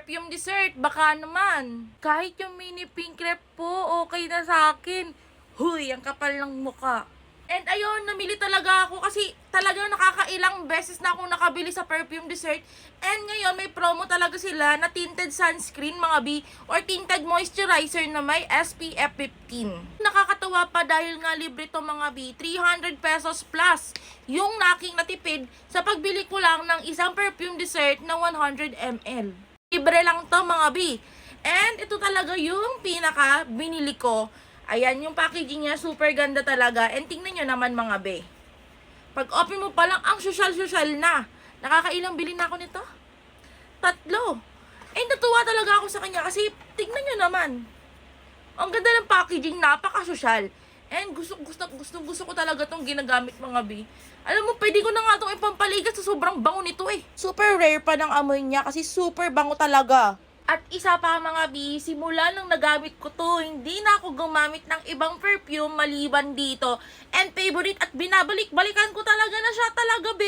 perfume dessert, baka naman. Kahit yung mini pink rep po, okay na sa akin. Huy, ang kapal ng muka. And ayun, namili talaga ako kasi talagang nakakailang beses na akong nakabili sa perfume dessert. And ngayon, may promo talaga sila na tinted sunscreen mga B or tinted moisturizer na may SPF 15. Nakakatawa pa dahil nga libre to mga B, 300 pesos plus yung naking natipid sa pagbili ko lang ng isang perfume dessert na 100 ml. Libre lang to mga B. And ito talaga yung pinaka binili ko. Ayan, yung packaging niya, super ganda talaga. And tingnan nyo naman mga be. Pag open mo pa lang, ang social na. Nakakailang bili na ako nito? 3. Eh, natuwa talaga ako sa kanya kasi tingnan nyo naman. Ang ganda ng packaging, napaka-social. And gusto ko talaga tong ginagamit mga be. Alam mo, pwede ko na nga itong ipampaligas sa sobrang bango nito eh. Super rare pa ng amoy niya kasi super bango talaga. At isa pa mga B, simula nung nagamit ko to, hindi na ako gumamit ng ibang perfume maliban dito. And favorite at binabalik-balikan ko talaga na siya talaga, B.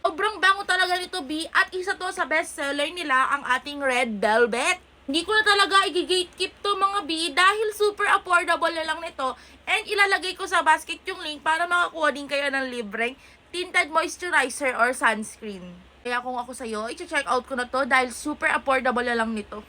Sobrang bango talaga nito, B. At isa to sa bestseller nila, ang ating Red Velvet. Hindi ko na talaga i-gatekeep to mga B dahil super affordable na lang nito. And ilalagay ko sa basket yung link para makakuha din kayo ng libreng tinted moisturizer or sunscreen. Kaya kung ako sa'yo, i-check out ko na to dahil super affordable na lang nito.